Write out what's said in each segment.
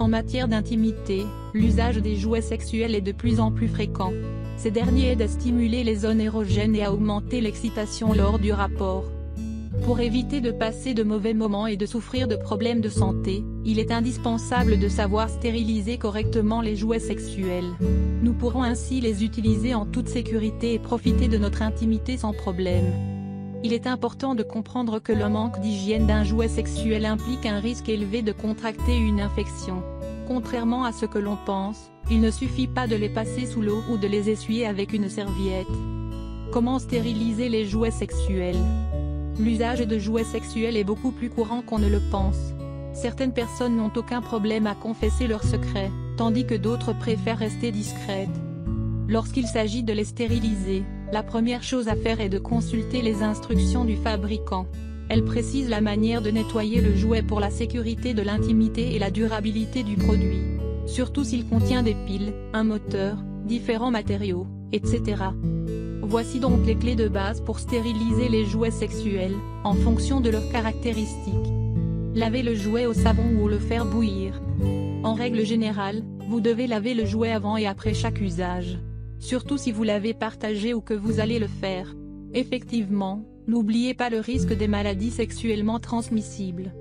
matière d'intimité, l'usage des jouets sexuels est de plus en plus fréquent. Ces derniers aident à stimuler les zones érogènes et à augmenter l'excitation lors du rapport. Pour éviter de passer de mauvais moments et de souffrir de problèmes de santé, il est indispensable de savoir stériliser correctement les jouets sexuels. Nous pourrons ainsi les utiliser en toute sécurité et profiter de notre intimité sans problème. Il est important de comprendre que le manque d'hygiène d'un jouet sexuel implique un risque élevé de contracter une infection. Contrairement à ce que l'on pense, il ne suffit pas de les passer sous l'eau ou de les essuyer avec une serviette. Comment stériliser les jouets sexuels ? L'usage de jouets sexuels est beaucoup plus courant qu'on ne le pense. Certaines personnes n'ont aucun problème à confesser leurs secrets, tandis que d'autres préfèrent rester discrètes. Lorsqu'il s'agit de les stériliser, la première chose à faire est de consulter les instructions du fabricant. Elles précisent la manière de nettoyer le jouet pour la sécurité de l'intimité et la durabilité du produit. Surtout s'il contient des piles, un moteur, différents matériaux, etc. Voici donc les clés de base pour stériliser les jouets sexuels, en fonction de leurs caractéristiques. Lavez le jouet au savon ou le faire bouillir. En règle générale, vous devez laver le jouet avant et après chaque usage. Surtout si vous l'avez partagé ou que vous allez le faire. Effectivement, n'oubliez pas le risque des maladies sexuellement transmissibles.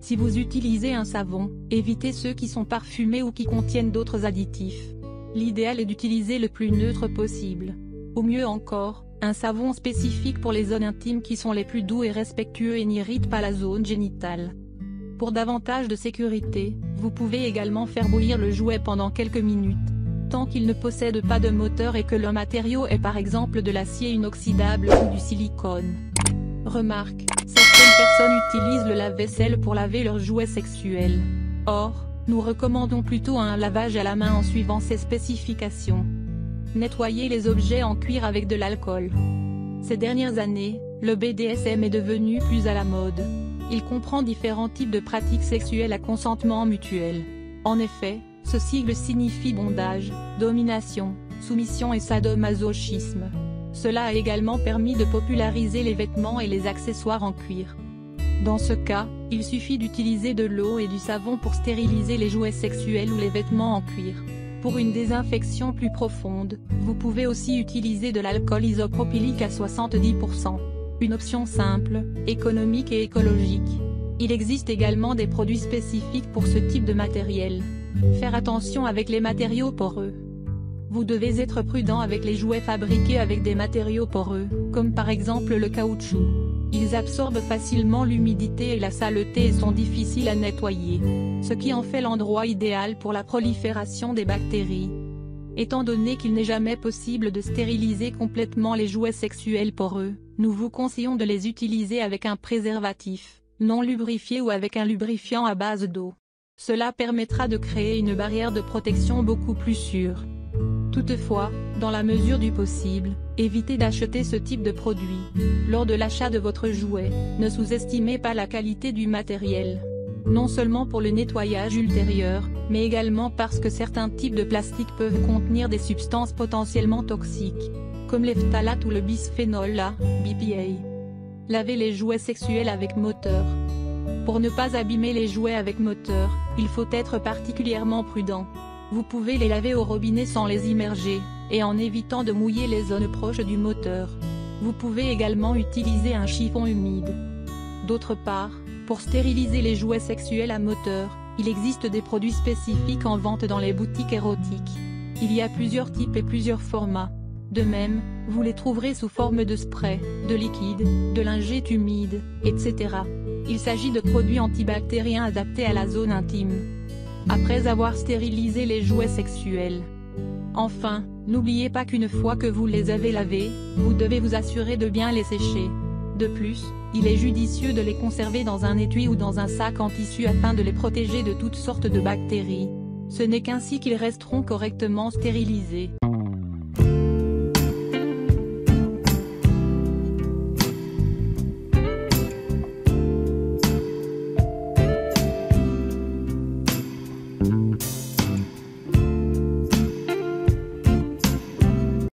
Si vous utilisez un savon, évitez ceux qui sont parfumés ou qui contiennent d'autres additifs. L'idéal est d'utiliser le plus neutre possible. Ou mieux encore, un savon spécifique pour les zones intimes qui sont les plus doux et respectueux et n'irritent pas la zone génitale. Pour davantage de sécurité, vous pouvez également faire bouillir le jouet pendant quelques minutes, tant qu'il ne possède pas de moteur et que le matériau est par exemple de l'acier inoxydable ou du silicone. Remarque, certaines personnes utilisent le lave-vaisselle pour laver leurs jouets sexuels. Or, nous recommandons plutôt un lavage à la main en suivant ces spécifications. Nettoyer les objets en cuir avec de l'alcool. Ces dernières années, le BDSM est devenu plus à la mode. Il comprend différents types de pratiques sexuelles à consentement mutuel. En effet, ce sigle signifie bondage, domination, soumission et sadomasochisme. Cela a également permis de populariser les vêtements et les accessoires en cuir. Dans ce cas, il suffit d'utiliser de l'eau et du savon pour stériliser les jouets sexuels ou les vêtements en cuir. Pour une désinfection plus profonde, vous pouvez aussi utiliser de l'alcool isopropylique à 70%. Une option simple, économique et écologique. Il existe également des produits spécifiques pour ce type de matériel. Faire attention avec les matériaux poreux. Vous devez être prudent avec les jouets fabriqués avec des matériaux poreux, comme par exemple le caoutchouc. Ils absorbent facilement l'humidité et la saleté et sont difficiles à nettoyer, ce qui en fait l'endroit idéal pour la prolifération des bactéries. Étant donné qu'il n'est jamais possible de stériliser complètement les jouets sexuels poreux, nous vous conseillons de les utiliser avec un préservatif, non lubrifié ou avec un lubrifiant à base d'eau. Cela permettra de créer une barrière de protection beaucoup plus sûre. Toutefois, dans la mesure du possible, évitez d'acheter ce type de produit. Lors de l'achat de votre jouet, ne sous-estimez pas la qualité du matériel. Non seulement pour le nettoyage ultérieur, mais également parce que certains types de plastique peuvent contenir des substances potentiellement toxiques, comme les phtalates ou le bisphénol A, BPA. Lavez les jouets sexuels avec moteur. Pour ne pas abîmer les jouets avec moteur, il faut être particulièrement prudent. Vous pouvez les laver au robinet sans les immerger, et en évitant de mouiller les zones proches du moteur. Vous pouvez également utiliser un chiffon humide. D'autre part, pour stériliser les jouets sexuels à moteur, il existe des produits spécifiques en vente dans les boutiques érotiques. Il y a plusieurs types et plusieurs formats. De même, vous les trouverez sous forme de spray, de liquide, de lingette humide, etc. Il s'agit de produits antibactériens adaptés à la zone intime. Après avoir stérilisé les jouets sexuels. Enfin, n'oubliez pas qu'une fois que vous les avez lavés, vous devez vous assurer de bien les sécher. De plus, il est judicieux de les conserver dans un étui ou dans un sac en tissu afin de les protéger de toutes sortes de bactéries. Ce n'est qu'ainsi qu'ils resteront correctement stérilisés.